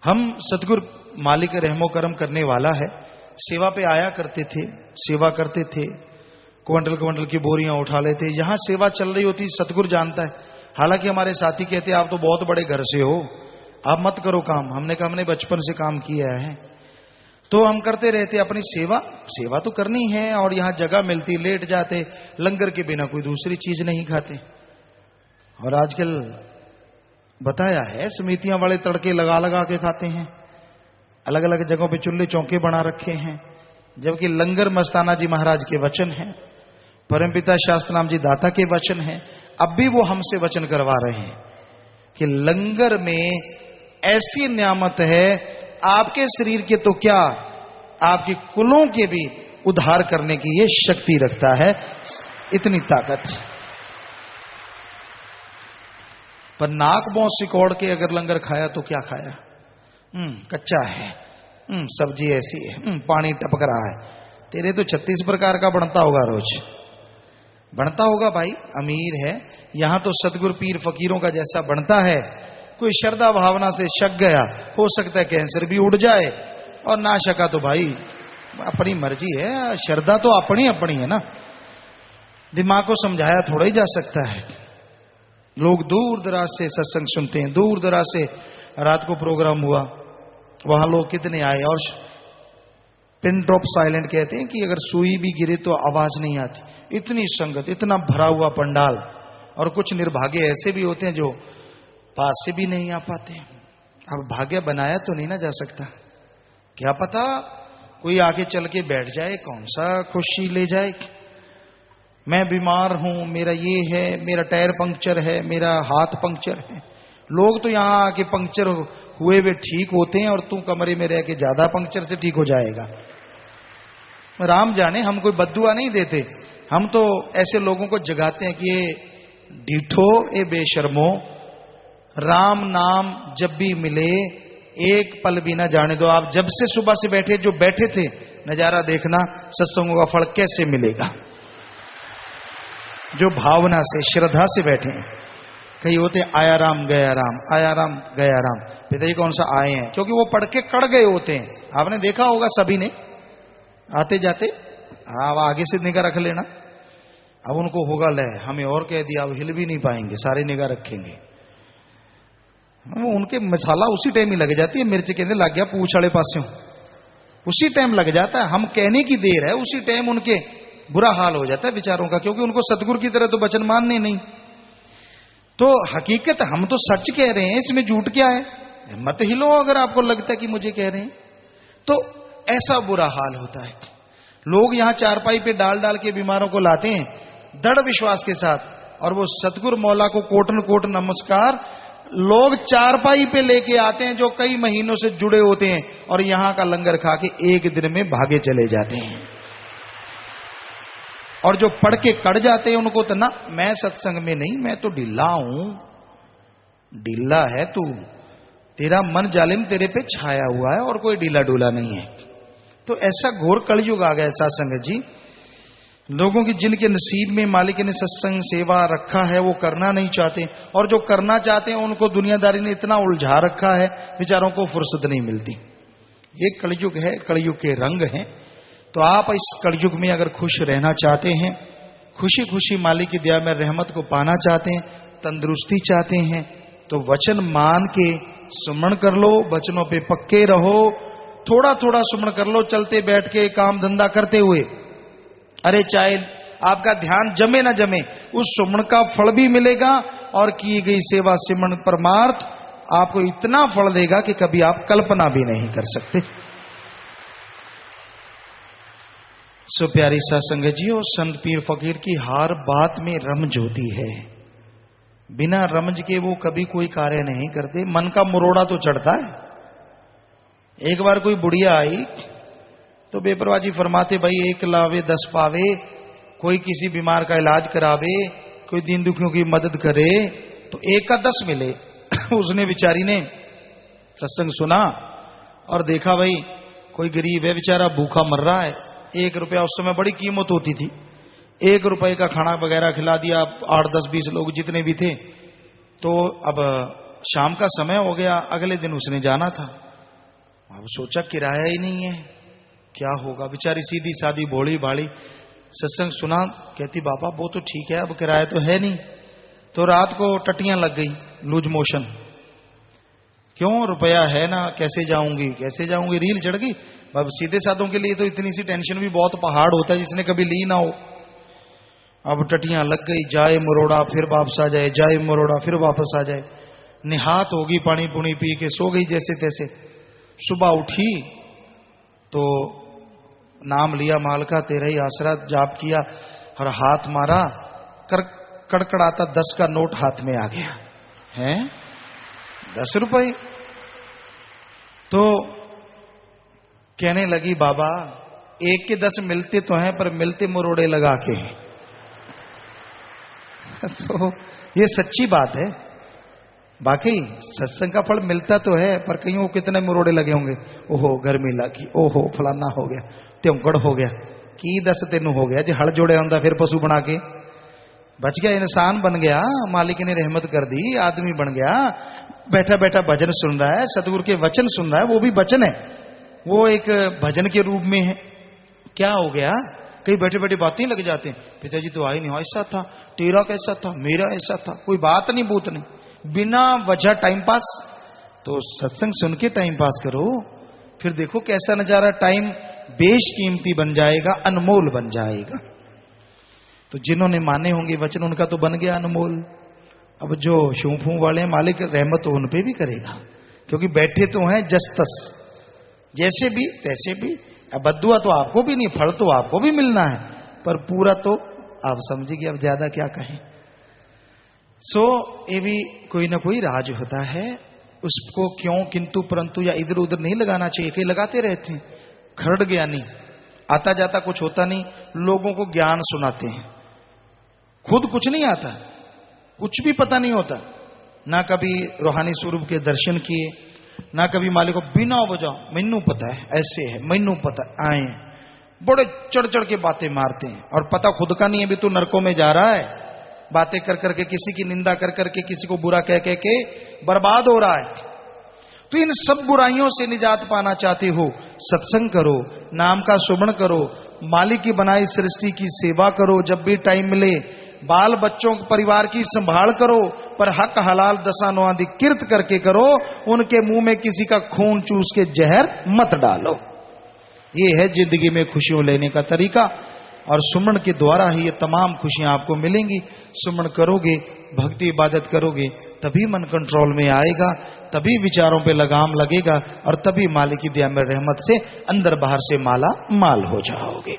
हम सतगुरु मालिक रहमो करम करने वाला है, सेवा पे आया करते थे, सेवा करते थे, क्विंटल क्विंटल की बोरियां उठा लेते। यहां सेवा चल रही होती सतगुरु जानता है। हालांकि हमारे साथी कहते आप तो बहुत बड़े घर से हो, आप मत करो काम। हमने कहा हमने बचपन से काम किया है, तो हम करते रहते अपनी सेवा। सेवा तो करनी है, और यहां जगह मिलती लेट जाते, लंगर के बिना कोई दूसरी चीज नहीं खाते। और आजकल बताया है समितियां वाले तड़के लगा लगा के खाते हैं, अलग अलग जगहों पे चूल्हे चौके बना रखे हैं, जबकि लंगर मस्ताना जी महाराज के वचन हैं, परमपिता शास्त्रनाम जी दाता के वचन हैं। अब भी वो हमसे वचन करवा रहे हैं कि लंगर में ऐसी नियामत है, आपके शरीर के तो क्या, आपके कुलों के भी उद्धार करने की ये शक्ति रखता है, इतनी ताकत। पर नाक मुंह सिकोड़ के अगर लंगर खाया तो क्या खाया? कच्चा है, सब्जी ऐसी है, पानी टपक रहा है। तेरे तो 36 प्रकार का बनता होगा, रोज बनता होगा भाई। अमीर है, यहां तो सतगुरु पीर फकीरों का जैसा बनता है। कोई श्रद्धा भावना से शक गया, हो सकता है कैंसर भी उड़ जाए, और ना शका तो भाई अपनी मर्जी है। श्रद्धा तो अपनी अपनी है ना, दिमाग को समझाया थोड़ा ही जा सकता है। लोग दूर दराज से सत्संग सुनते हैं, दूर दराज से रात को प्रोग्राम हुआ, वहां लोग कितने आए। और पिन ड्रॉप साइलेंट कहते हैं कि अगर सुई भी गिरे तो आवाज नहीं आती, इतनी संगत, इतना भरा हुआ पंडाल। और कुछ निर्भाग्य ऐसे भी होते हैं जो पास से भी नहीं आ पाते। अब भाग्य बनाया तो नहीं ना जा सकता, क्या पता कोई आके चल के बैठ जाए, कौन सा खुशी ले जाए। मैं बीमार हूं, मेरा ये है, मेरा टायर पंक्चर है, मेरा हाथ पंक्चर है। लोग तो यहां आके पंक्चर हुए वे ठीक होते हैं, और तू कमरे में रह के ज्यादा पंक्चर से ठीक हो जाएगा। राम जाने, हम कोई बद्दुआ नहीं देते, हम तो ऐसे लोगों को जगाते हैं कि ये ढीठो, ये बेशर्मो, राम नाम जब भी मिले एक पल भी ना जाने दो। आप जब से सुबह से बैठे, जो बैठे थे, नजारा देखना सत्संगों का फल कैसे मिलेगा। जो भावना से श्रद्धा से बैठे हैं। कई होते आया राम गया राम, आया राम गया राम। पिताजी कौन सा आए हैं, क्योंकि वो पढ़ के कड़ गए होते हैं। आपने देखा होगा सभी ने, आते जाते आप आगे से निगाह रख लेना। अब उनको होगा ले हमें और कह दिया, अब हिल भी नहीं पाएंगे, सारे निगाह रखेंगे। उनके मसाला उसी टाइम ही लग जाती है, मिर्च कहते लग गया पूछ वाले पासे, उसी टाइम लग जाता है। हम कहने की देर है, उसी टाइम उनके बुरा हाल हो जाता है बेचारों का, क्योंकि उनको सतगुरु की तरह तो वचन मानने नहीं। तो हकीकत हम तो सच कह रहे हैं, इसमें झूठ क्या है। मत हिलो अगर आपको लगता है कि मुझे कह रहे हैं। तो ऐसा बुरा हाल होता है। लोग यहां चारपाई पे डाल डाल के बीमारों को लाते हैं दृढ़ विश्वास के साथ, और वो सतगुरु मौला को कोटन कोट नमस्कार लोग चारपाई पे लेके आते हैं, जो कई महीनों से जुड़े होते हैं, और यहां का लंगर खा के एक दिन में भागे चले जाते हैं। और जो पढ़ के कड़ जाते हैं उनको तो ना, मैं सत्संग में नहीं, मैं तो ढीला हूं। ढीला है तू, तेरा मन जालिम तेरे पे छाया हुआ है, और कोई ढीला डोला नहीं है। तो ऐसा घोर कलयुग आ गया सत्संग जी। लोगों की जिनके नसीब में मालिक ने सत्संग सेवा रखा है, वो करना नहीं चाहते, और जो करना चाहते हैं उनको दुनियादारी ने इतना उलझा रखा है, बेचारों को फुर्सत नहीं मिलती। ये कलयुग है, कलयुग के रंग हैं। तो आप इस कलयुग में अगर खुश रहना चाहते हैं, खुशी खुशी मालिक की दया में रहमत को पाना चाहते हैं, तंदुरुस्ती चाहते हैं, तो वचन मान के सुमरण कर लो, वचनों पे पक्के रहो। थोड़ा थोड़ा सुमरण कर लो, चलते बैठ के काम धंधा करते हुए। अरे चाहे आपका ध्यान जमे ना जमे, उस सुमरण का फल भी मिलेगा, और की गई सेवा सिमरण परमार्थ आपको इतना फल देगा कि कभी आप कल्पना भी नहीं कर सकते। सो प्यारी सत्संग जी, और संत पीर फकीर की हर बात में रमज होती है। बिना रमज के वो कभी कोई कार्य नहीं करते। मन का मुरोड़ा तो चढ़ता है। एक बार कोई बुढ़िया आई तो बेपरवाजी फरमाते, भाई 1 लावे 10 पावे, कोई किसी बीमार का इलाज करावे, कोई दीन दुखियों की मदद करे तो 1 का 10 मिले। उसने बेचारी ने सत्संग सुना और देखा भाई कोई गरीब है बेचारा, भूखा मर रहा है। 1 रुपया उस समय बड़ी कीमत होती थी। 1 रुपए का खाना वगैरह खिला दिया। 8, 10, 20 लोग जितने भी थे। तो अब शाम का समय हो गया, अगले दिन उसने जाना था। अब सोचा किराया ही नहीं है, क्या होगा। बेचारी सीधी सादी भोली भाली सत्संग सुना, कहती बाबा वो तो ठीक है, अब किराया तो है नहीं। तो रात को टटियां लग गई, लूज मोशन। क्यों, रुपया है ना, कैसे जाऊंगी कैसे जाऊंगी, रील चढ़ गई। अब सीधे साधों के लिए तो इतनी सी टेंशन भी बहुत पहाड़ होता है, जिसने कभी ली ना हो। अब टटियां लग गई, जाए मरोड़ा फिर वापस आ जाए, जाए मरोड़ा फिर वापस आ जाए। निहात होगी, पानी पुनी पी के सो गई जैसे तैसे। सुबह उठी तो नाम लिया माल का, तेरा ही आसरा, जाप किया और हाथ मारा, कड़कड़ाता 10 का नोट हाथ में आ गया है, 10 रुपए। तो कहने लगी बाबा 1 के 10 मिलते तो हैं, पर मिलते मरोड़े लगा के हैं। तो ये सच्ची बात है। बाकी सत्संग का फल मिलता तो है, पर कहीं वो कितने मरोड़े लगे होंगे। ओहो गर्मी लगी, ओहो फलाना हो गया, त्योंकड़ हो गया, की 10 तेनू हो गया। जो हल जोड़े होंदा फिर पशु बना के बच गया, इंसान बन गया, मालिक ने रहमत कर दी, आदमी बन गया, बैठा बैठा भजन सुन रहा है, सतगुरु के वचन सुन रहा है। वो भी वचन है, वो एक भजन के रूप में है। क्या हो गया, कहीं बैठे बैठे बातें लग जाते हैं। पिताजी तो आए नहीं, ऐसा था, तेरा कैसा था, मेरा ऐसा था, कोई बात नहीं बूत नहीं, बिना वजह टाइम पास। तो सत्संग सुन के टाइम पास करो, फिर देखो कैसा नजारा, टाइम बेशकीमती बन जाएगा, अनमोल बन जाएगा। तो जिन्होंने माने होंगे वचन, उनका तो बन गया अनमोल। अब जो शूफू वाले मालिक रहमत तो उन पे भी करेगा, क्योंकि बैठे तो हैं जस्तस, जैसे भी तैसे भी। अब बद्दुआ तो आपको भी नहीं, फल तो आपको भी मिलना है, पर पूरा तो आप समझिए, अब ज्यादा क्या कहें। सो ये भी कोई ना कोई राज होता है, उसको क्यों किंतु परंतु या इधर उधर नहीं लगाना चाहिए। कई लगाते रहते हैं, खरड़ ज्ञानी, आता जाता कुछ होता नहीं, लोगों को ज्ञान सुनाते हैं, खुद कुछ नहीं आता, कुछ भी पता नहीं होता, ना कभी रूहानी स्वरूप के दर्शन किए, ना कभी मालिक को बिना वजह मैनू पता है, ऐसे है मैनू पता, आए बड़े चढ़ चढ़ के बातें मारते हैं, और पता खुद का नहीं है, भी तू नरकों में जा रहा है। बातें कर करके, किसी की निंदा कर करके, किसी को बुरा कह कह के बर्बाद हो रहा है। तो इन सब बुराइयों से निजात पाना चाहते हो, सत्संग करो, नाम का सुमरण करो, मालिक की बनाई सृष्टि की सेवा करो, जब भी टाइम मिले बाल बच्चों परिवार की संभाल करो, पर हक हलाल दशानुआदि किर्त करके करो, उनके मुंह में किसी का खून चूस के जहर मत डालो। ये है जिंदगी में खुशियों लेने का तरीका, और सुमरण के द्वारा ही ये तमाम खुशियां आपको मिलेंगी। सुमरण करोगे, भक्ति इबादत करोगे, तभी मन कंट्रोल में आएगा, तभी विचारों पे लगाम लगेगा, और तभी मालिक की दया में रहमत से अंदर बाहर से माला माल हो जाओगे।